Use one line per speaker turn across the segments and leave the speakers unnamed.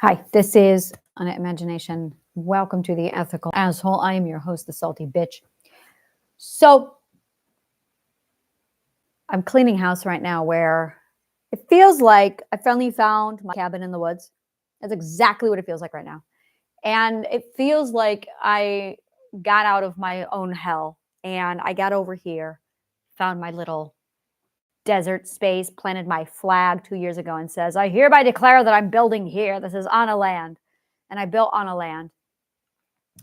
Hi, this is an imagination. Welcome to the Ethical Asshole. I am your host, the Salty Bitch. So, I'm cleaning house right now where it feels like I finally found my cabin in the woods. That's exactly what it feels like right now. And it feels like I got out of my own hell and I got over here, found my little desert space, planted my flag 2 years ago and says, I hereby declare that I'm building here. This is on a land. And I built on a land.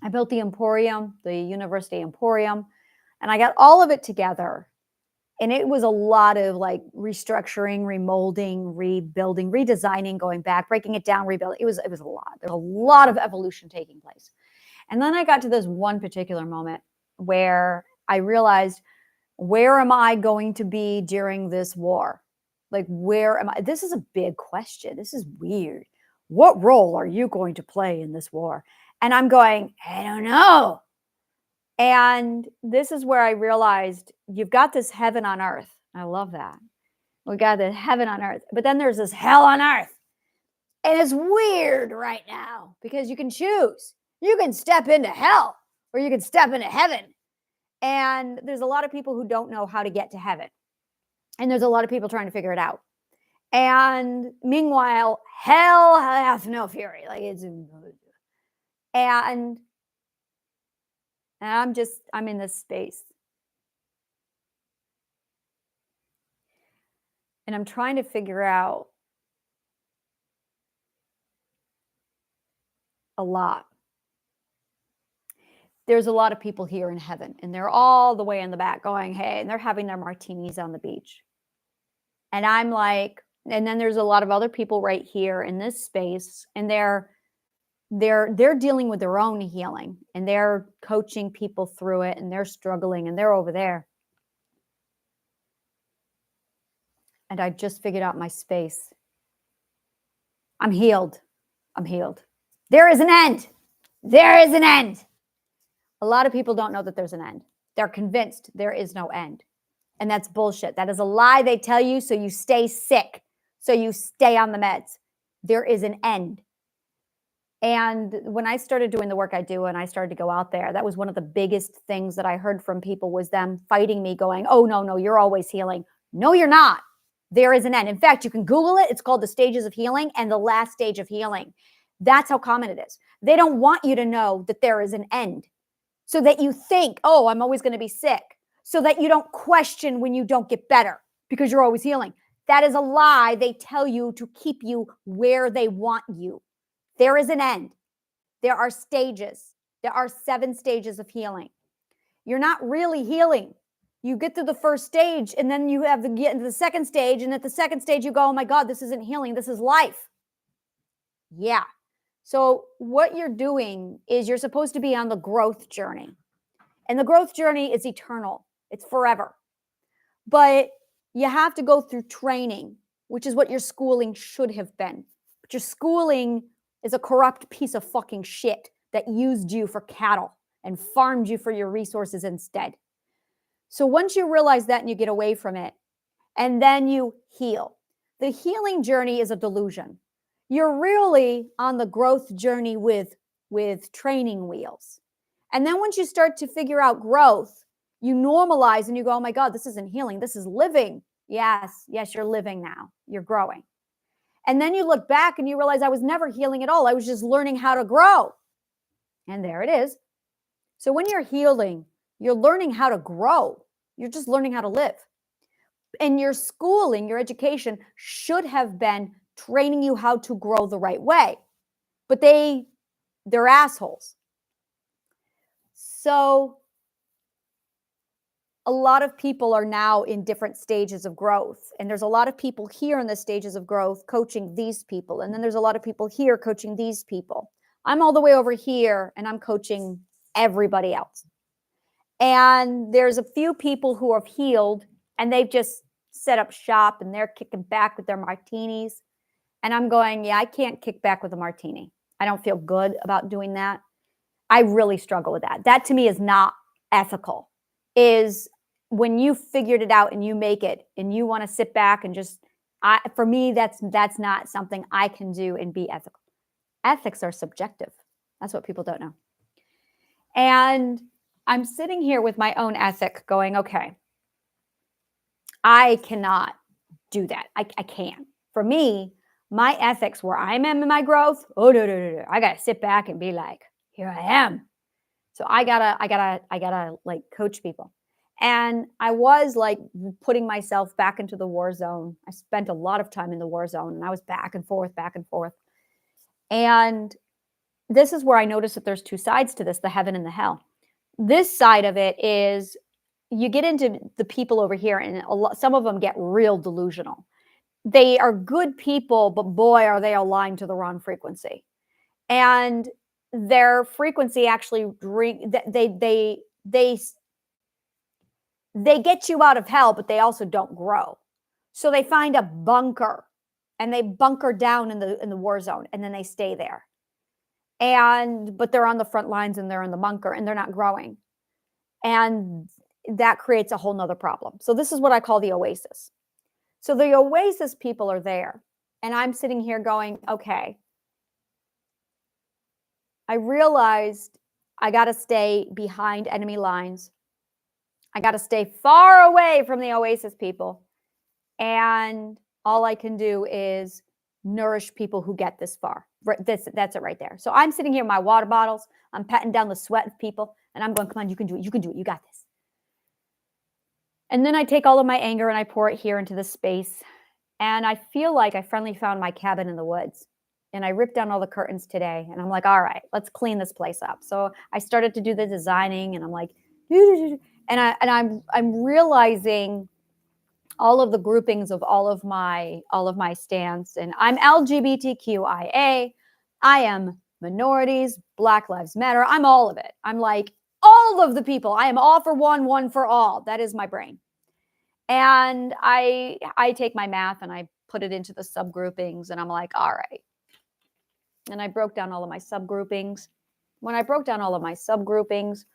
I built the Emporium, the University Emporium, and I got all of it together. And it was a lot of like restructuring, remolding, rebuilding, redesigning, going back, breaking it down, rebuilding. It was a lot. There was a lot of evolution taking place. And then I got to this one particular moment where I realized, where am I going to be during this war? Like, where am I? This is a big question. This is weird. What role are you going to play in this war? And I'm going, I don't know. And this is where I realized you've got this heaven on earth. I love that. We got this heaven on earth, but then there's this hell on earth. And it's weird right now because you can choose. You can step into hell or you can step into heaven. And there's a lot of people who don't know how to get to heaven. And there's a lot of people trying to figure it out. And meanwhile, hell hath no fury. Like it's and I'm in this space. And I'm trying to figure out a lot. There's a lot of people here in heaven, and they're all the way in the back going, hey, and they're having their martinis on the beach. And I'm like, and then there's a lot of other people right here in this space, and they're dealing with their own healing, and they're coaching people through it, and they're struggling, and they're over there. And I just figured out my space. I'm healed. I'm healed. There is an end. There is an end. A lot of people don't know that there's an end. They're convinced there is no end. And that's bullshit. That is a lie they tell you so you stay sick, so you stay on the meds. There is an end. And when I started doing the work I do and I started to go out there, that was one of the biggest things that I heard from people was them fighting me going, oh, no, you're always healing. No, you're not. There is an end. In fact, you can Google it. It's called the stages of healing and the last stage of healing. That's how common it is. They don't want you to know that there is an end so that you think, oh, I'm always going to be sick, so that you don't question when you don't get better because you're always healing. That is a lie they tell you to keep you where they want you. There is an end. There are stages. There are 7 stages of healing. You're not really healing. You get to the first stage and then you have to get into the second stage. And at the second stage, you go, oh my God, this isn't healing. This is life. Yeah. So what you're doing is you're supposed to be on the growth journey. And the growth journey is eternal. It's forever. But you have to go through training, which is what your schooling should have been. But your schooling is a corrupt piece of fucking shit that used you for cattle and farmed you for your resources instead. So once you realize that and you get away from it, and then you heal. The healing journey is a delusion. You're really on the growth journey with training wheels. And then once you start to figure out growth, you normalize and you go, oh my God, this isn't healing. This is living. Yes, you're living now. You're growing. And then you look back and you realize I was never healing at all. I was just learning how to grow. And there it is. So when you're healing, you're learning how to grow. You're just learning how to live. And your schooling, your education should have been training you how to grow the right way. But they're assholes. So a lot of people are now in different stages of growth. And there's a lot of people here in the stages of growth coaching these people. And then there's a lot of people here coaching these people. I'm all the way over here and I'm coaching everybody else. And there's a few people who have healed and they've just set up shop and they're kicking back with their martinis. And I'm going, yeah, I can't kick back with a martini. I don't feel good about doing that. I really struggle with that. That to me is not ethical. Is when you figured it out and you make it and you want to sit back and just, for me, that's not something I can do and be ethical. Ethics are subjective. That's what people don't know. And I'm sitting here with my own ethic going, okay, I cannot do that. I can't. For me, my ethics where I am in my growth, oh, no. I got to sit back and be like, here I am. So I gotta like coach people. And I was like putting myself back into the war zone. I spent a lot of time in the war zone and I was back and forth. And this is where I noticed that there's two sides to this, the heaven and the hell. This side of it is you get into the people over here and some of them get real delusional. They are good people, but boy, are they aligned to the wrong frequency. And their frequency actually they get you out of hell, but they also don't grow. So they find a bunker and they bunker down in the war zone and then they stay there. But they're on the front lines and they're in the bunker and they're not growing. And that creates a whole nother problem. So this is what I call the oasis. So the oasis people are there. And I'm sitting here going, okay, I realized I got to stay behind enemy lines. I got to stay far away from the oasis people. And all I can do is nourish people who get this far. That's it right there. So I'm sitting here with my water bottles. I'm patting down the sweat of people. And I'm going, come on, you can do it. You can do it. You got this. And then I take all of my anger and I pour it here into the space. And I feel like I finally found my cabin in the woods. And I ripped down all the curtains today. And I'm like, all right, let's clean this place up. So I started to do the designing and I'm like, and I'm realizing all of the groupings of all of my stance. And I'm LGBTQIA. I am minorities, Black Lives Matter. I'm all of it. I'm like all of the people. I am all for one, one for all. That is my brain. And I take my math and I put it into the subgroupings and I'm like, all right. And I broke down all of my subgroupings. When I broke down all of my subgroupings,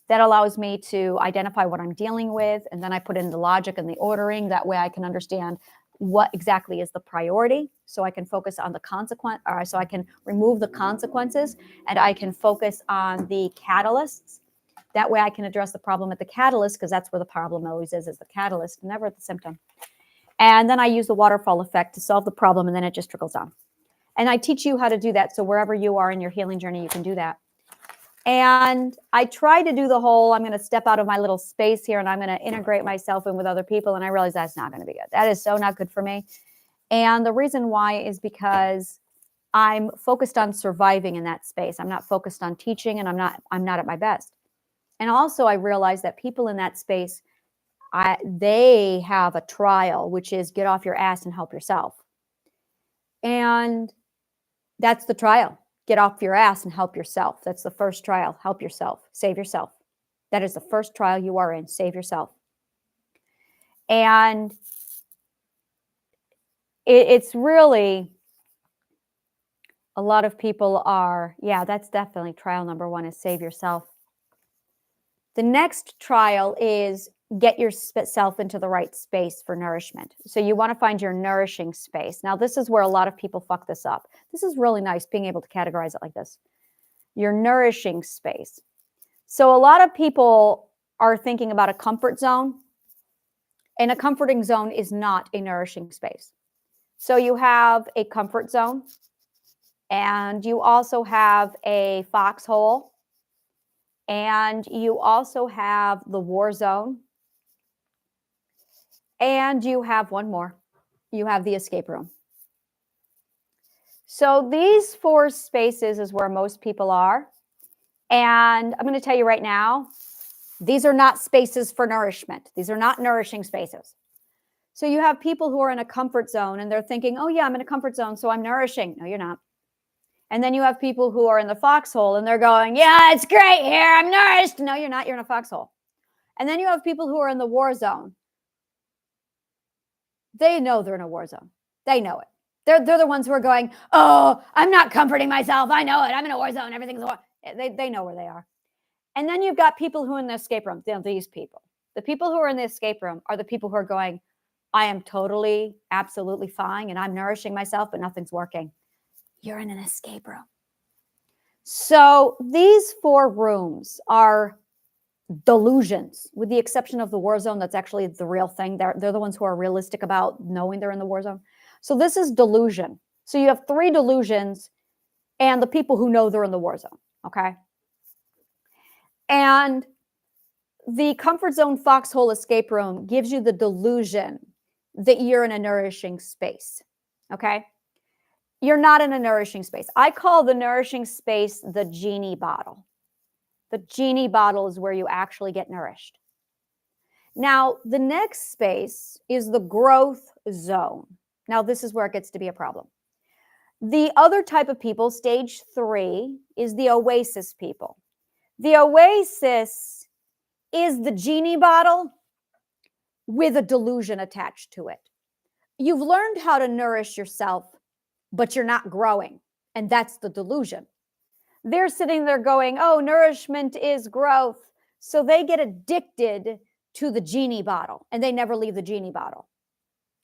that allows me to identify what I'm dealing with. And then I put in the logic and the ordering. That way I can understand what exactly is the priority. So I can focus on the consequence, or so I can remove the consequences and I can focus on the catalysts. That way I can address the problem at the catalyst, because that's where the problem always is the catalyst, never at the symptom. And then I use the waterfall effect to solve the problem, and then it just trickles down. And I teach you how to do that. So wherever you are in your healing journey, you can do that. And I try to do the whole, I'm going to step out of my little space here and I'm going to integrate myself in with other people. And I realize that's not going to be good. That is so not good for me. And the reason why is because I'm focused on surviving in that space. I'm not focused on teaching, and I'm not at my best. And also I realize that people in that space, they have a trial, which is get off your ass and help yourself. And that's the trial. Get off your ass and help yourself. That's the first trial. Help yourself. Save yourself. That is the first trial you are in. Save yourself. And it's really, a lot of people are, yeah, that's definitely trial number one, is save yourself. The next trial is get yourself into the right space for nourishment. So you want to find your nourishing space. Now, this is where a lot of people fuck this up. This is really nice, being able to categorize it like this. Your nourishing space. So a lot of people are thinking about a comfort zone, and a comforting zone is not a nourishing space. So you have a comfort zone, and you also have a foxhole, and you also have the war zone. And you have one more. You have the escape room. So these four spaces is where most people are. And I'm going to tell you right now, these are not spaces for nourishment. These are not nourishing spaces. So you have people who are in a comfort zone and they're thinking, oh yeah, I'm in a comfort zone, so I'm nourishing. No, you're not. And then you have people who are in the foxhole and they're going, yeah, it's great here, I'm nourished. No, you're not. You're in a foxhole. And then you have people who are in the war zone. They know they're in a war zone. They know it. They're the ones who are going, oh, I'm not comforting myself. I know it. I'm in a war zone. Everything's a war. They know where they are. And then you've got people who are in the escape room. These people. The people who are in the escape room are the people who are going, I am totally, absolutely fine, and I'm nourishing myself, but nothing's working. You're in an escape room. So these 4 rooms are delusions, with the exception of the war zone. That's actually the real thing. They're the ones who are realistic about knowing they're in the war zone. So this is delusion. So you have 3 delusions and the people who know they're in the war zone. Okay. And the comfort zone foxhole escape room gives you the delusion that you're in a nourishing space. Okay. You're not in a nourishing space. I call the nourishing space the genie bottle. The genie bottle is where you actually get nourished. Now, the next space is the growth zone. Now, this is where it gets to be a problem. The other type of people, stage 3, is the oasis people. The oasis is the genie bottle with a delusion attached to it. You've learned how to nourish yourself, but you're not growing. And that's the delusion. They're sitting there going, oh, nourishment is growth. So they get addicted to the genie bottle and they never leave the genie bottle.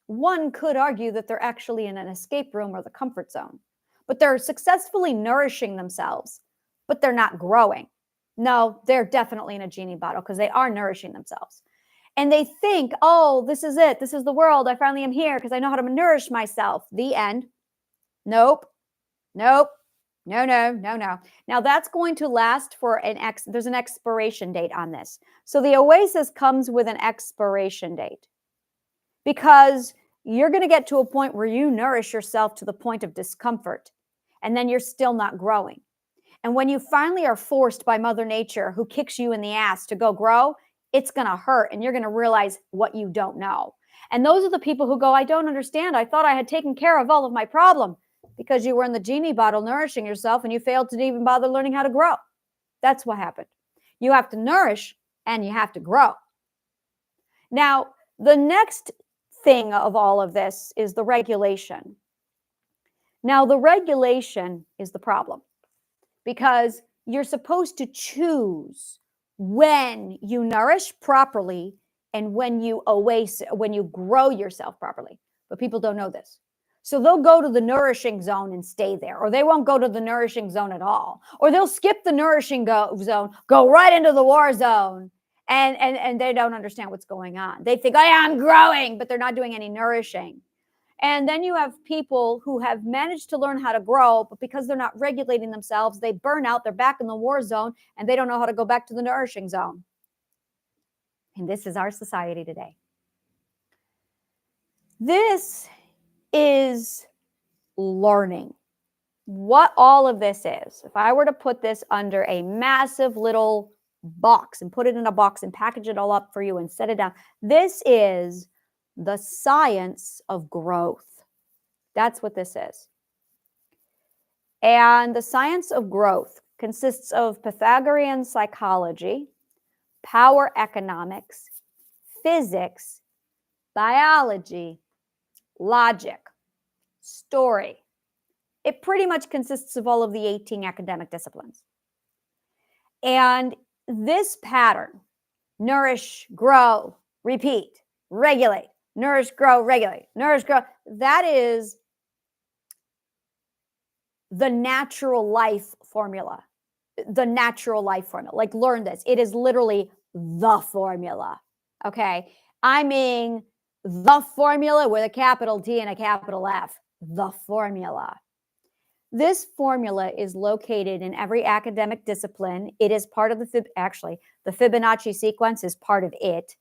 One could argue that they're actually in an escape room or the comfort zone, but they're successfully nourishing themselves, but they're not growing. No, they're definitely in a genie bottle because they are nourishing themselves. And they think, oh, this is it. This is the world. I finally am here because I know how to nourish myself. The end. Nope. Nope. No. Now that's going to last for there's an expiration date on this. So the oasis comes with an expiration date because you're going to get to a point where you nourish yourself to the point of discomfort and then you're still not growing. And when you finally are forced by Mother Nature, who kicks you in the ass to go grow, it's going to hurt and you're going to realize what you don't know. And those are the people who go, I don't understand. I thought I had taken care of all of my problem. Because you were in the genie bottle nourishing yourself and you failed to even bother learning how to grow. That's what happened. You have to nourish and you have to grow. Now, the next thing of all of this is the regulation. Now, the regulation is the problem because you're supposed to choose when you nourish properly and when you grow yourself properly. But people don't know this. So they'll go to the nourishing zone and stay there, or they won't go to the nourishing zone at all, or they'll skip the nourishing zone, go right into the war zone, and they don't understand what's going on. They think, oh yeah, I'm growing, but they're not doing any nourishing. And then you have people who have managed to learn how to grow, but because they're not regulating themselves, they burn out, they're back in the war zone, and they don't know how to go back to the nourishing zone. And this is our society today. This is learning. What all of this is, if I were to put this under a massive little box and put it in a box and package it all up for you and set it down, this is the science of growth. That's what this is. And the science of growth consists of Pythagorean psychology, power economics, physics, biology, logic, story. It pretty much consists of all of the 18 academic disciplines. And this pattern, nourish, grow, repeat, regulate, nourish, grow, regulate, nourish, grow, that is the natural life formula. The natural life formula. Like, learn this. It is literally the formula. Okay. I mean, the formula with a capital T and a capital F. The formula. This formula is located in every academic discipline. It is part of the Fibonacci sequence is part of it.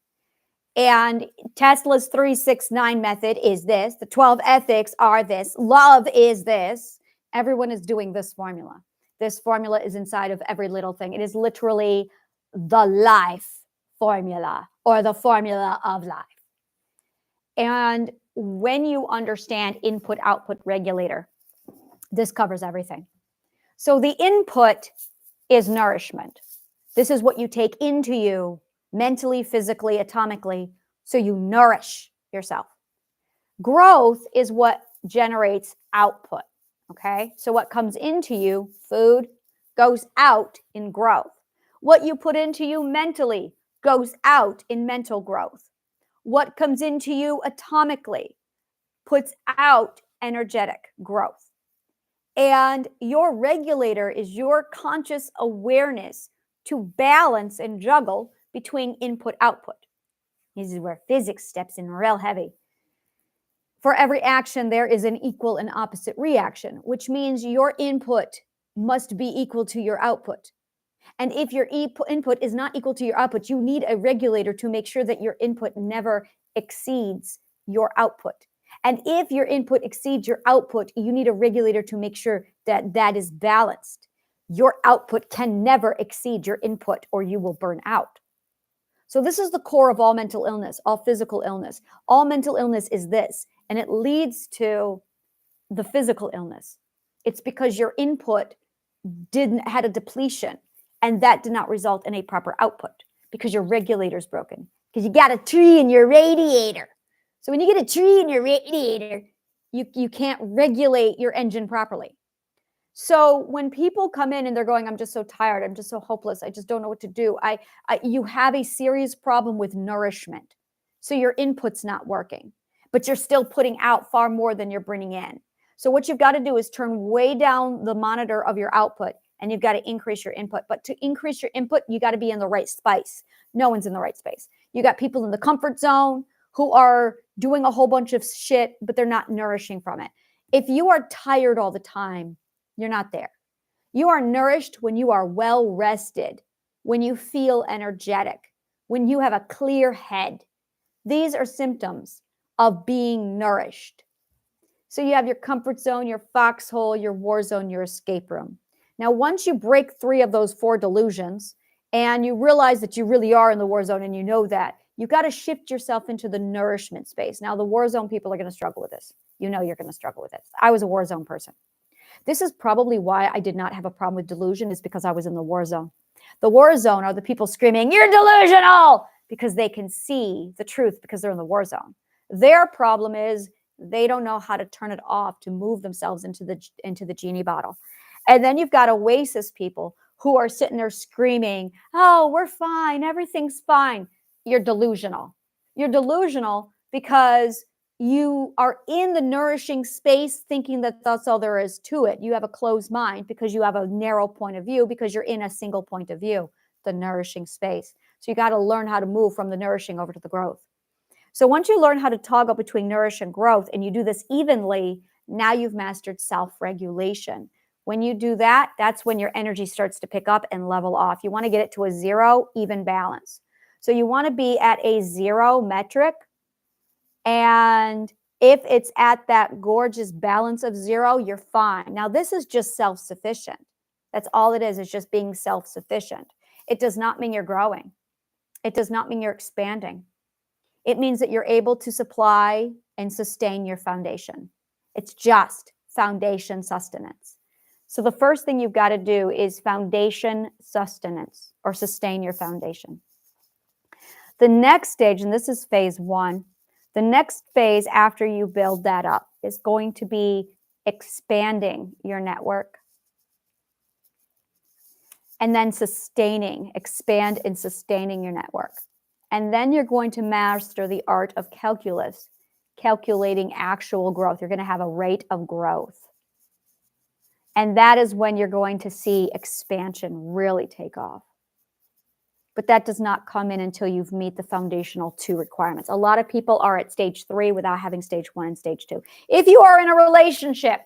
And Tesla's 369 method is this. The 12 ethics are this. Love is this. Everyone is doing this formula. This formula is inside of every little thing. It is literally the life formula or the formula of life. And when you understand input-output regulator, this covers everything. So the input is nourishment. This is what you take into you mentally, physically, atomically, so you nourish yourself. Growth is what generates output, okay? So what comes into you, food, goes out in growth. What you put into you mentally goes out in mental growth. What comes into you atomically puts out energetic growth. And your regulator is your conscious awareness to balance and juggle between input output. This is where physics steps in real heavy. For every action, there is an equal and opposite reaction, which means your input must be equal to your output. And if your input is not equal to your output, you need a regulator to make sure that your input never exceeds your output. And if your input exceeds your output, you need a regulator to make sure that that is balanced. Your output can never exceed your input or you will burn out. So this is the core of all mental illness, all physical illness. All mental illness is this, and it leads to the physical illness. It's because your input had a depletion, and that did not result in a proper output because your regulator is broken, because you got a tree in your radiator. So when you get a tree in your radiator, you can't regulate your engine properly. So when people come in and they're going, I'm just so tired, I'm just so hopeless, I just don't know what to do. You have a serious problem with nourishment. So your input's not working, but you're still putting out far more than you're bringing in. So what you've got to do is turn way down the monitor of your output, and you've got to increase your input. But to increase your input, you got to be in the right space. No one's in the right space. You got people in the comfort zone who are doing a whole bunch of shit, but they're not nourishing from it. If you are tired all the time, you're not there. You are nourished when you are well rested, when you feel energetic, when you have a clear head. These are symptoms of being nourished. So you have your comfort zone, your foxhole, your war zone, your escape room. Now, once you break 3 of those 4 delusions and you realize that you really are in the war zone and you know that, you've got to shift yourself into the nourishment space. Now, the war zone people are going to struggle with this. You know you're going to struggle with it. I was a war zone person. This is probably why I did not have a problem with delusion, is because I was in the war zone. The war zone are the people screaming, "You're delusional," because they can see the truth because they're in the war zone. Their problem is they don't know how to turn it off to move themselves into the genie bottle. And then you've got oasis people who are sitting there screaming, "Oh, we're fine. Everything's fine." You're delusional. You're delusional because you are in the nourishing space thinking that that's all there is to it. You have a closed mind because you have a narrow point of view, because you're in a single point of view, the nourishing space. So you got to learn how to move from the nourishing over to the growth. So once you learn how to toggle between nourish and growth, and you do this evenly, now you've mastered self-regulation. When you do that, that's when your energy starts to pick up and level off. You want to get it to a 0, even balance. So you want to be at a 0 metric. And if it's at that gorgeous balance of 0, you're fine. Now, this is just self-sufficient. That's all it is just being self-sufficient. It does not mean you're growing. It does not mean you're expanding. It means that you're able to supply and sustain your foundation. It's just foundation sustenance. So the first thing you've got to do is foundation sustenance, or sustain your foundation. The next stage, and this is phase 1, the next phase after you build that up is going to be expanding your network, and then expand and sustaining your network. And then you're going to master the art of calculus, calculating actual growth. You're going to have a rate of growth. And that is when you're going to see expansion really take off. But that does not come in until you've met the foundational 2 requirements. A lot of people are at stage 3 without having stage 1 and stage 2. If you are in a relationship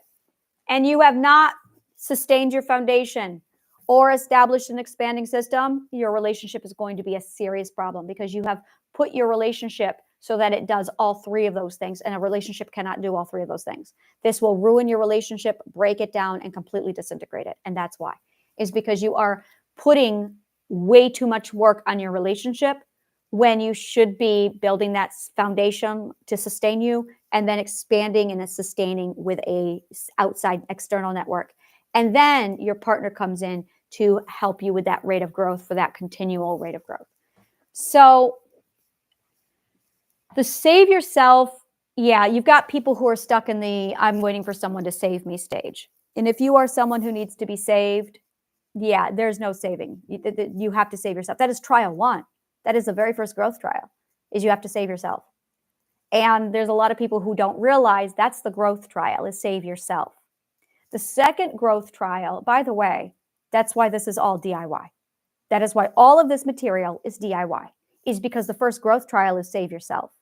and you have not sustained your foundation or established an expanding system, your relationship is going to be a serious problem, because you have put your relationship so that it does all 3 of those things, and a relationship cannot do all 3 of those things. This will ruin your relationship, break it down, and completely disintegrate it. And that's why. Is because you are putting way too much work on your relationship when you should be building that foundation to sustain you, and then expanding and sustaining with a outside external network. And then your partner comes in to help you with that rate of growth, for that continual rate of growth. So the save yourself, yeah, you've got people who are stuck in the "I'm waiting for someone to save me" stage. And if you are someone who needs to be saved, yeah, there's no saving. You have to save yourself. That is trial 1. That is the very first growth trial, is you have to save yourself. And there's a lot of people who don't realize that's the growth trial, is save yourself. The second growth trial, by the way, that's why this is all DIY. That is why all of this material is DIY, is because the first growth trial is save yourself.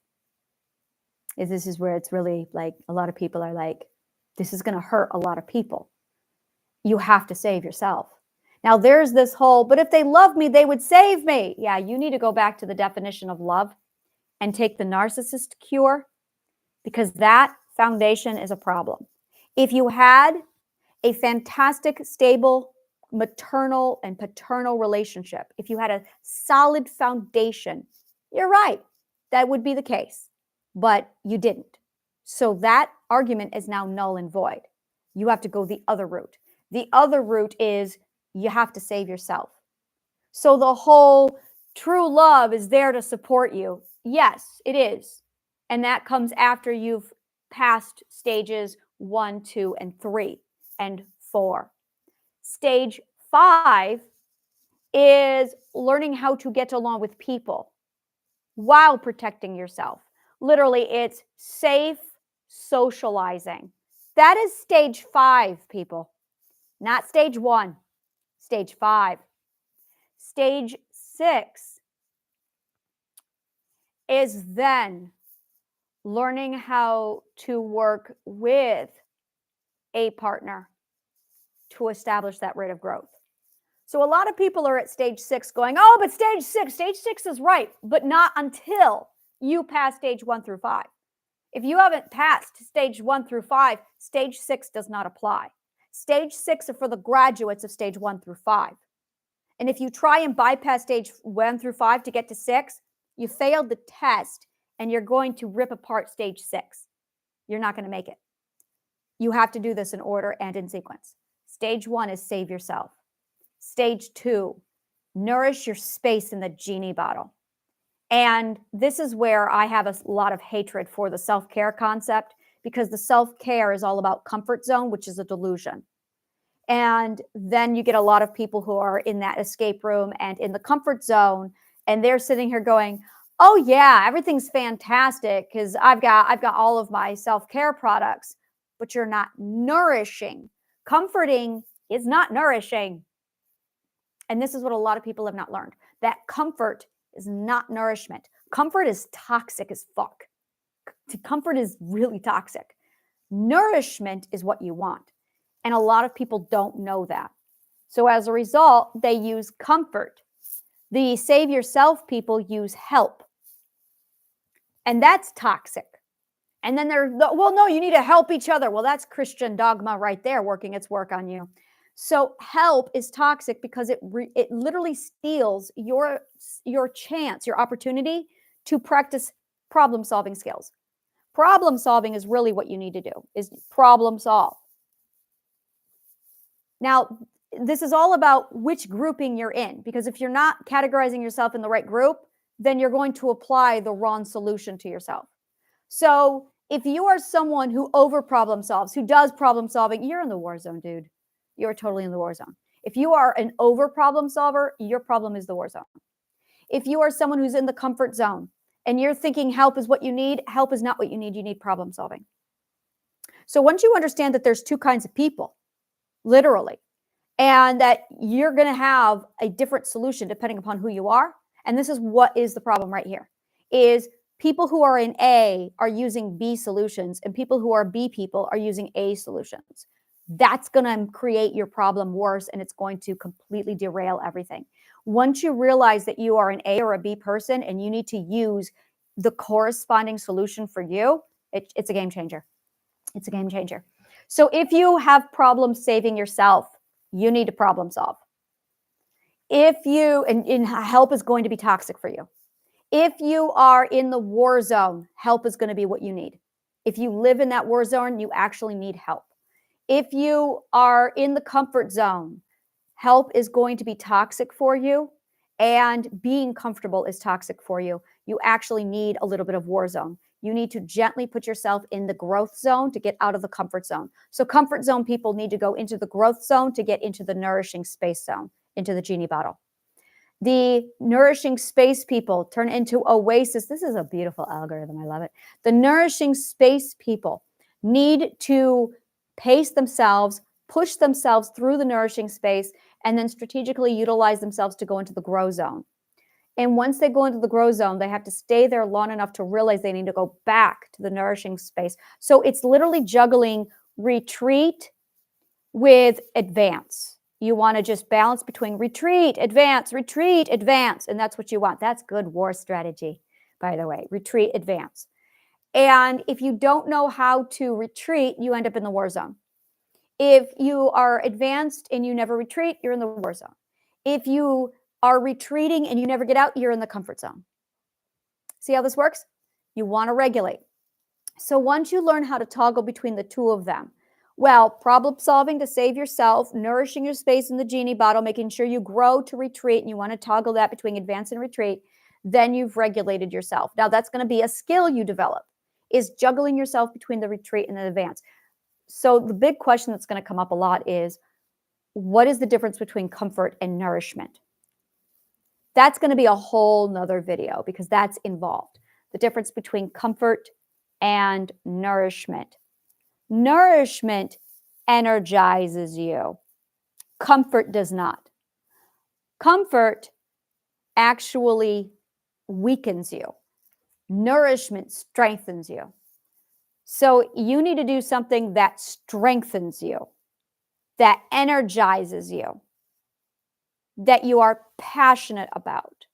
This is where it's really like a lot of people are like, this is going to hurt a lot of people. You have to save yourself. Now there's this whole, but if they love me, they would save me. Yeah, you need to go back to the definition of love and take the narcissist cure, because that foundation is a problem. If you had a fantastic, stable maternal and paternal relationship, if you had a solid foundation, you're right, that would be the case, but you didn't. So that argument is now null and void. You have to go the other route. The other route is you have to save yourself. So the whole true love is there to support you. Yes, it is. And that comes after you've passed stages 1, 2, and 3, and 4. Stage 5 is learning how to get along with people while protecting yourself. Literally, it's safe socializing. That is stage 5, people. Not stage 1, stage 5. Stage 6 is then learning how to work with a partner to establish that rate of growth. So a lot of people are at stage 6 going, oh, but stage 6 is right, but not until you pass stage 1 through 5. If you haven't passed stage 1 through 5, stage 6 does not apply. Stage 6 are for the graduates of stage 1 through 5. And if you try and bypass stage 1 through 5 to get to 6, you failed the test and you're going to rip apart stage 6. You're not going to make it. You have to do this in order and in sequence. Stage 1 is save yourself. Stage 2, nourish your space in the genie bottle. And this is where I have a lot of hatred for the self-care concept, because the self-care is all about comfort zone, which is a delusion. And then you get a lot of people who are in that escape room and in the comfort zone, and they're sitting here going, oh yeah, everything's fantastic because I've got all of my self-care products, but you're not nourishing. Comforting is not nourishing. And this is what a lot of people have not learned, that comfort is not nourishment. Comfort is toxic as fuck. Comfort is really toxic. Nourishment is what you want. And a lot of people don't know that. So as a result, they use comfort. The save yourself people use help. And that's toxic. And then well, no, you need to help each other. Well, that's Christian dogma right there working its work on you. So help is toxic because it literally steals your chance, your opportunity to practice problem-solving skills. Problem solving is really what you need to do, is problem solve. Now, this is all about which grouping you're in, because if you're not categorizing yourself in the right group, then you're going to apply the wrong solution to yourself. So if you are someone who over problem solves, who does problem solving, you're in the war zone, dude. You're totally in the war zone. If you are an over problem solver, your problem is the war zone. If you are someone who's in the comfort zone and you're thinking help is what you need, help is not what you need problem solving. So once you understand that there's two kinds of people, literally, and that you're going to have a different solution depending upon who you are, and this is what is the problem right here, is people who are in A are using B solutions, and people who are B people are using A solutions. That's going to create your problem worse, and it's going to completely derail everything. Once you realize that you are an A or a B person and you need to use the corresponding solution for you, it's a game changer. It's a game changer. So if you have problems saving yourself, you need to problem solve. If you, and help is going to be toxic for you. If you are in the war zone, help is going to be what you need. If you live in that war zone, you actually need help. If you are in the comfort zone, help is going to be toxic for you, and being comfortable is toxic for you. You actually need a little bit of war zone. You need to gently put yourself in the growth zone to get out of the comfort zone. So comfort zone people need to go into the growth zone to get into the nourishing space zone, into the genie bottle. The nourishing space people turn into oasis. This is a beautiful algorithm. I love it. The nourishing space people need to pace themselves, push themselves through the nourishing space, and then strategically utilize themselves to go into the grow zone. And once they go into the grow zone, they have to stay there long enough to realize they need to go back to the nourishing space. So it's literally juggling retreat with advance. You want to just balance between retreat, advance, and that's what you want. That's good war strategy, by the way. Retreat, advance. And if you don't know how to retreat, you end up in the war zone. If you are advanced and you never retreat, you're in the war zone. If you are retreating and you never get out, you're in the comfort zone. See how this works? You want to regulate. So once you learn how to toggle between the two of them, well, problem solving to save yourself, nourishing your space in the genie bottle, making sure you grow to retreat, and you want to toggle that between advance and retreat, then you've regulated yourself. Now that's going to be a skill you develop, is juggling yourself between the retreat and the advance. So the big question that's going to come up a lot is, what is the difference between comfort and nourishment? That's going to be a whole nother video because that's involved. The difference between comfort and nourishment. Nourishment energizes you. Comfort does not. Comfort actually weakens you. Nourishment strengthens you. So you need to do something that strengthens you, that energizes you, that you are passionate about.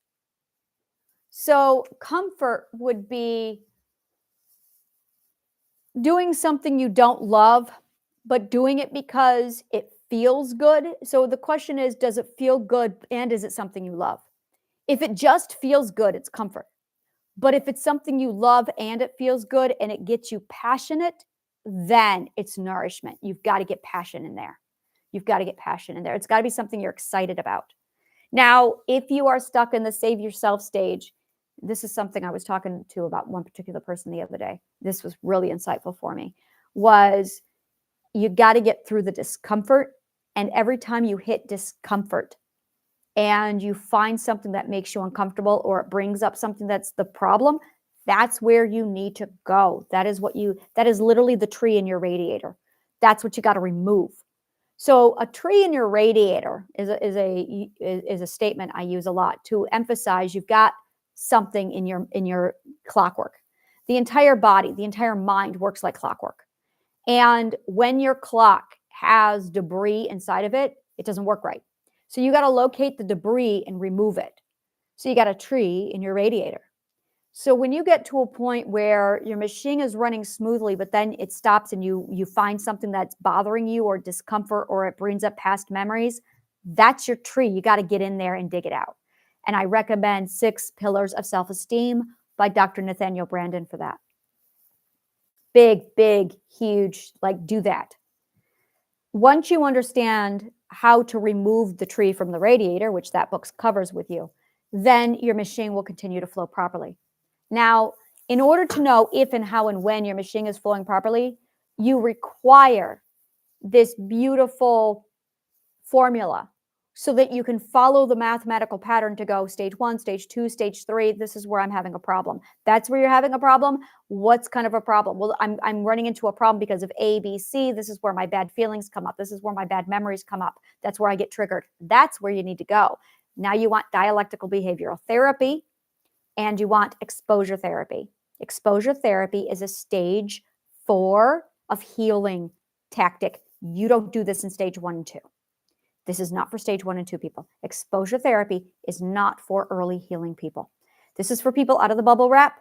So comfort would be doing something you don't love, but doing it because it feels good. So the question is, does it feel good and is it something you love? If it just feels good, it's comfort. But if it's something you love and it feels good and it gets you passionate, then it's nourishment. You've got to get passion in there. You've got to get passion in there. It's got to be something you're excited about. Now, if you are stuck in the save yourself stage, this is something I was talking to about one particular person the other day. This was really insightful for me, was you got to get through the discomfort. And every time you hit discomfort and you find something that makes you uncomfortable or it brings up something that's the problem, that's where you need to go. That is literally the tree in your radiator. That's what you got to remove. So a tree in your radiator is a statement I use a lot to emphasize you've got something in your clockwork. The entire body, the entire mind works like clockwork. And when your clock has debris inside of it, it doesn't work right. So you got to locate the debris and remove it. So you got a tree in your radiator. So when you get to a point where your machine is running smoothly, but then it stops and you find something that's bothering you or discomfort or it brings up past memories, that's your tree. You got to get in there and dig it out. And I recommend 6 Pillars of Self-Esteem by Dr. Nathaniel Branden for that. Big, huge, like do that. Once you understand how to remove the tree from the radiator, which that book covers with you, then your machine will continue to flow properly. Now, in order to know if and how and when your machine is flowing properly, you require this beautiful formula so that you can follow the mathematical pattern to go stage 1, stage 2, stage 3. This is where I'm having a problem. That's where you're having a problem. What's kind of a problem? Well, I'm running into a problem because of A, B, C. This is where my bad feelings come up. This is where my bad memories come up. That's where I get triggered. That's where you need to go. Now you want dialectical behavioral therapy and you want exposure therapy. Exposure therapy is a stage 4 of healing tactic. You don't do this in stage 1 and 2. This is not for stage 1 and 2 people. Exposure therapy is not for early healing people. This is for people out of the bubble wrap,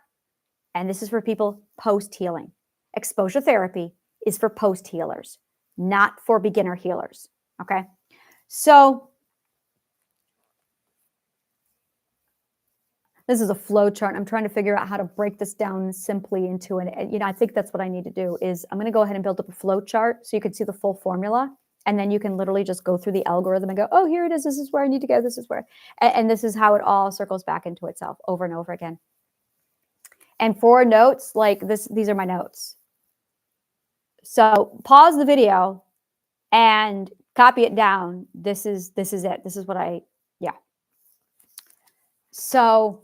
and this is for people post-healing. Exposure therapy is for post-healers, not for beginner healers, okay? So this is a flow chart. I'm trying to figure out how to break this down simply into I think that's what I need to do is I'm going to go ahead and build up a flow chart so you can see the full formula. And then you can literally just go through the algorithm and go, oh, here it is. This is where I need to go. This is where. And this is how it all circles back into itself over and over again. And for notes, like this, these are my notes. So pause the video and copy it down. This is it. This is what yeah. So,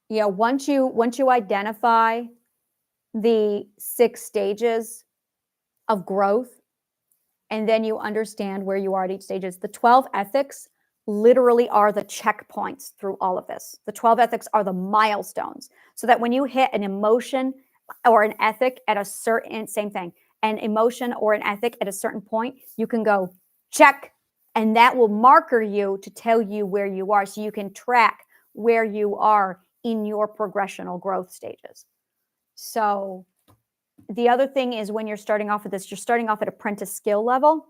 once you identify the 6 stages of growth, and then you understand where you are at each stages. The 12 ethics literally are the checkpoints through all of this. The 12 ethics are the milestones, so that when you hit an emotion or an ethic at a certain, same thing, an emotion or an ethic at a certain point, you can go check, and that will marker you to tell you where you are, so you can track where you are in your progressional growth stages. So the other thing is, when you're starting off with this, you're starting off at apprentice skill level,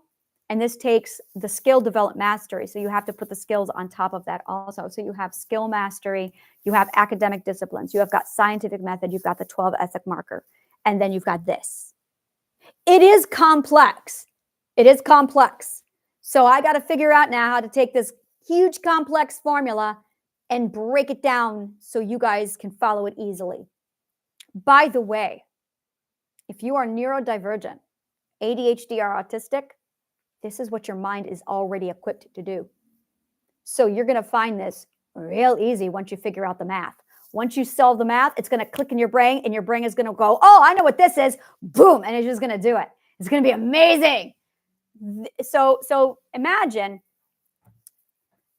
and this takes the skill develop mastery. So you have to put the skills on top of that also. So you have skill mastery, you have academic disciplines, you have got scientific method, you've got the 12 ethic marker, and then you've got this. It is complex. It is complex. So I got to figure out now how to take this huge complex formula and break it down so you guys can follow it easily. By the way, if you are neurodivergent, ADHD, or autistic, this is what your mind is already equipped to do. So you're going to find this real easy once you figure out the math. Once you solve the math, it's going to click in your brain, and your brain is going to go, oh, I know what this is. Boom. And it's just going to do it. It's going to be amazing. So imagine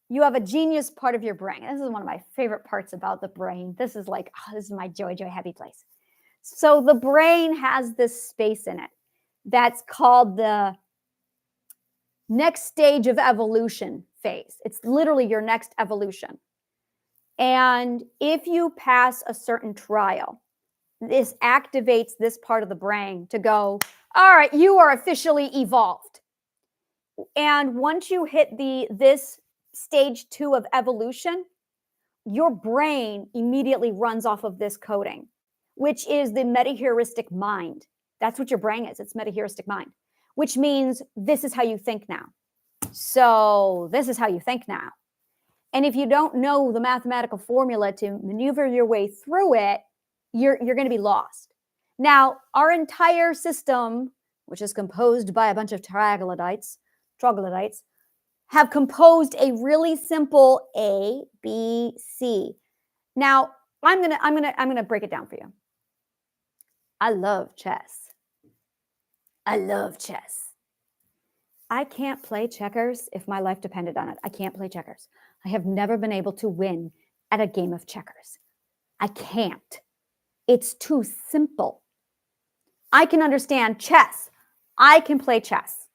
you have a genius part of your brain. This is one of my favorite parts about the brain. This is like, oh, this is my joy, happy place. So the brain has this space in it that's called the next stage of evolution phase. It's literally your next evolution. And if you pass a certain trial, this activates this part of the brain to go, all right, you are officially evolved. And once you hit this stage 2 of evolution, your brain immediately runs off of this coding, which is the metaheuristic mind. That's what your brain is. It's metaheuristic mind, which means this is how you think now. So this is how you think now. And if you don't know the mathematical formula to maneuver your way through it, you're going to be lost. Now, our entire system, which is composed by a bunch of troglodytes, have composed a really simple A, B, C. Now, I'm gonna break it down for you. I love chess. I love chess. I can't play checkers if my life depended on it. I can't play checkers. I have never been able to win at a game of checkers. I can't. It's too simple. I can understand chess. I can play chess.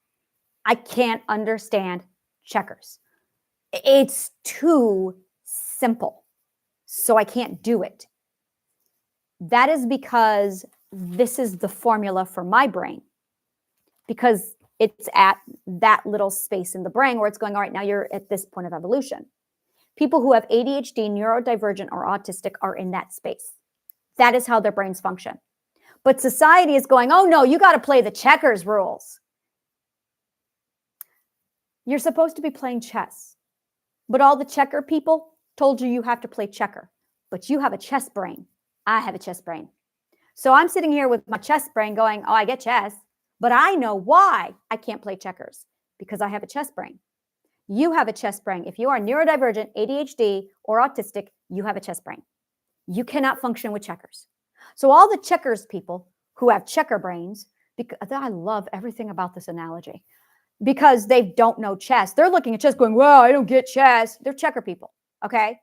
I can't understand checkers. It's too simple. So I can't do it. That is because this is the formula for my brain. Because it's at that little space in the brain where it's going, all right, now you're at this point of evolution. People who have ADHD, neurodivergent, or autistic are in that space. That is how their brains function. But society is going, oh no, you got to play the checkers rules. You're supposed to be playing chess. But all the checker people told you have to play checker. But you have a chess brain. I have a chess brain. So I'm sitting here with my chess brain going, oh, I get chess. But I know why I can't play checkers, because I have a chess brain. You have a chess brain. If you are neurodivergent, ADHD, or autistic, you have a chess brain. You cannot function with checkers. So all the checkers people who have checker brains, because I love everything about this analogy, because they don't know chess. They're looking at chess going, well, I don't get chess. They're checker people, okay?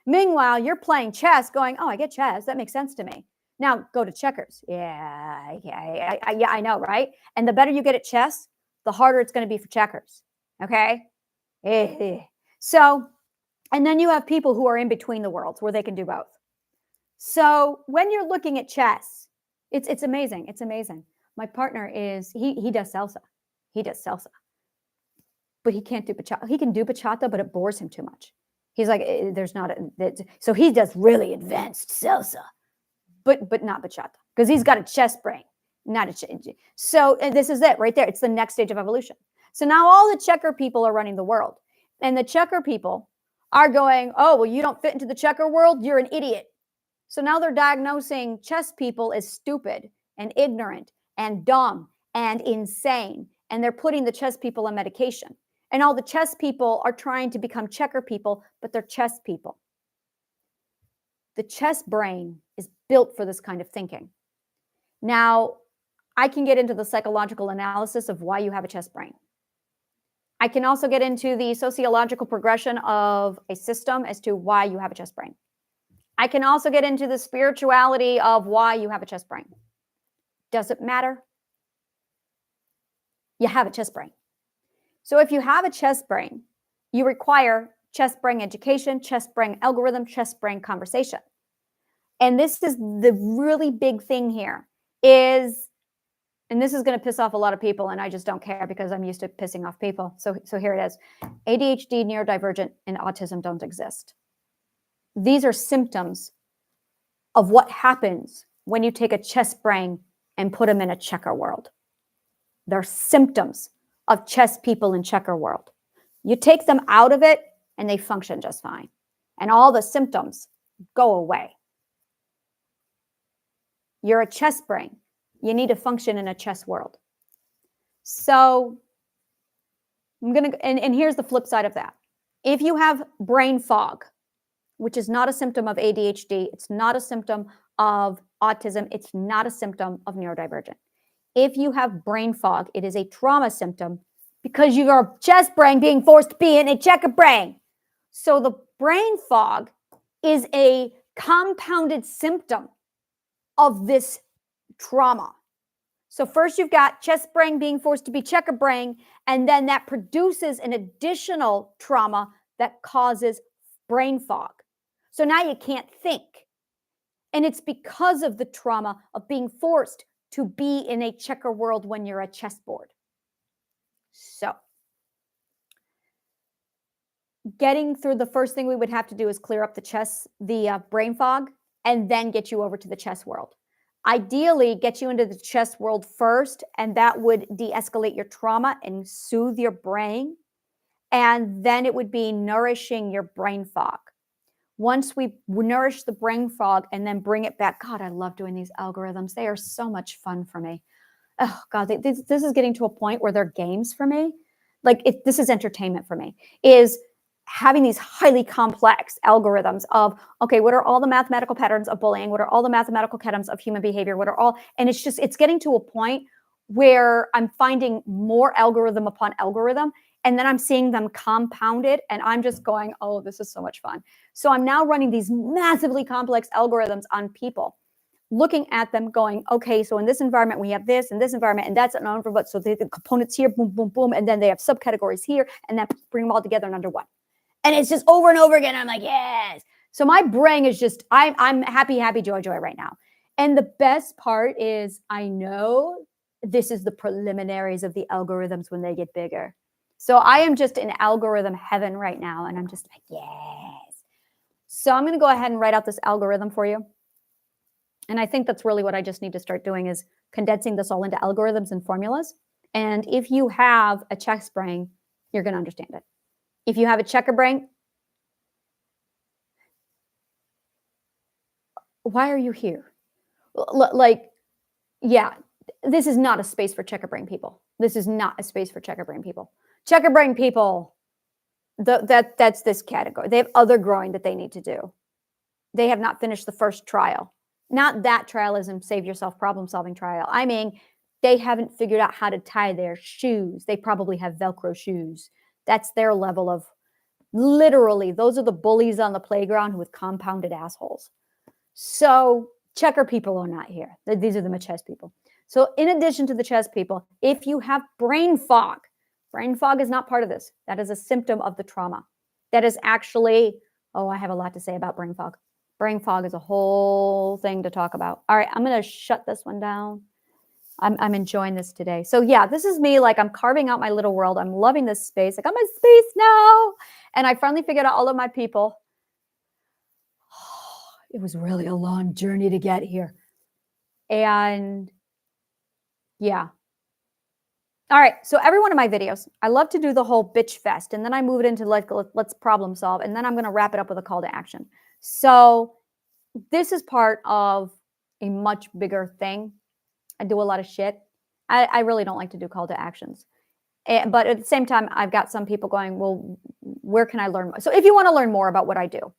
Meanwhile, you're playing chess going, oh, I get chess. That makes sense to me. Now go to checkers. Yeah, I know, right? And the better you get at chess, the harder it's going to be for checkers. Okay? So, and then you have people who are in between the worlds where they can do both. So when you're looking at chess, it's amazing. It's amazing. My partner is, he does salsa. He does salsa. But he can't do bachata. He can do bachata, but it bores him too much. He's like, there's not so he does really advanced salsa. But not bachata, because he's got a chess brain, not a So this is it right there. It's the next stage of evolution. So now all the checker people are running the world, and the checker people are going, oh, well, you don't fit into the checker world. You're an idiot. So now they're diagnosing chess people as stupid and ignorant and dumb and insane, and they're putting the chess people on medication. And all the chess people are trying to become checker people, but they're chess people. The chess brain is built for this kind of thinking. Now, I can get into the psychological analysis of why you have a chest brain. I can also get into the sociological progression of a system as to why you have a chest brain. I can also get into the spirituality of why you have a chest brain. Does it matter? You have a chest brain. So if you have a chest brain, you require chest brain education, chest brain algorithm, chest brain conversation. And this is the really big thing here is, and this is going to piss off a lot of people, and I just don't care because I'm used to pissing off people. So here it is. ADHD, neurodivergent, and autism don't exist. These are symptoms of what happens when you take a chest brain and put them in a checker world. They're symptoms of chess people in checker world. You take them out of it and they function just fine. And all the symptoms go away. You're a chess brain. You need to function in a chess world. So I'm going to, and here's the flip side of that. If you have brain fog, which is not a symptom of ADHD, it's not a symptom of autism, it's not a symptom of neurodivergent. If you have brain fog, it is a trauma symptom because you are a chess brain being forced to be in a checker brain. So the brain fog is a compounded symptom of this trauma. So first you've got chess brain being forced to be checker brain, and then that produces an additional trauma that causes brain fog. So now you can't think. And it's because of the trauma of being forced to be in a checker world when you're a chessboard. So getting through, the first thing we would have to do is clear up the brain fog, and then get you over to the chess world. Ideally, get you into the chess world first, and that would de-escalate your trauma and soothe your brain. And then it would be nourishing your brain fog. Once we nourish the brain fog and then bring it back, God, I love doing these algorithms. They are so much fun for me. Oh, God, this is getting to a point where they're games for me. Like, this is entertainment for me, is having these highly complex algorithms of, okay, what are all the mathematical patterns of bullying? What are all the mathematical patterns of human behavior? What are all, and it's getting to a point where I'm finding more algorithm upon algorithm, and then I'm seeing them compounded, and I'm just going, oh, this is so much fun. So I'm now running these massively complex algorithms on people, looking at them going, okay, so in this environment, we have this, in this environment, and that's an environment, so the components here, boom, boom, boom, and then they have subcategories here, and then bring them all together in under one. And it's just over and over again. I'm like, yes. So my brain is just, I'm happy, happy, joy, joy right now. And the best part is I know this is the preliminaries of the algorithms when they get bigger. So I am just in algorithm heaven right now. And I'm just like, yes. So I'm going to go ahead and write out this algorithm for you. And I think that's really what I just need to start doing, is condensing this all into algorithms and formulas. And if you have a chess brain, you're going to understand it. If you have a checker brain, why are you here? Like, yeah, this is not a space for checker brain people. This is not a space for checker brain people. Checker brain people, that's this category. They have other growing that they need to do. They have not finished the first trial. Not that trial as in save yourself problem solving trial. I mean, they haven't figured out how to tie their shoes. They probably have Velcro shoes. That's their level of, literally, those are the bullies on the playground with compounded assholes. So checker people are not here. These are the chess people. So in addition to the chess people, if you have brain fog is not part of this. That is a symptom of the trauma. That is actually, oh, I have a lot to say about brain fog. Brain fog is a whole thing to talk about. All right, I'm going to shut this one down. I'm enjoying this today. So yeah, this is me. Like, I'm carving out my little world. I'm loving this space. Like, I'm in space now. And I finally figured out all of my people. It was really a long journey to get here. And yeah. All right. So every one of my videos, I love to do the whole bitch fest. And then I move it into like, let's problem solve. And then I'm going to wrap it up with a call to action. So this is part of a much bigger thing. I do a lot of shit. I really don't like to do call to actions. But at the same time, I've got some people going, well, where can I learn more? So if you want to learn more about what I do,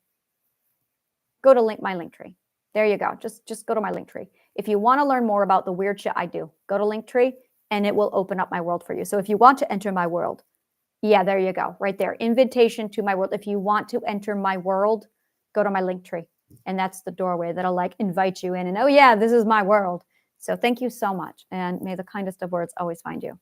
go to my link tree. There you go. Just go to my link tree. If you want to learn more about the weird shit I do, go to Linktree and it will open up my world for you. So if you want to enter my world, yeah, there you go, right there. Invitation to my world. If you want to enter my world, go to my Linktree. And that's the doorway that'll like invite you in. And oh yeah, this is my world. So thank you so much. And may the kindest of words always find you.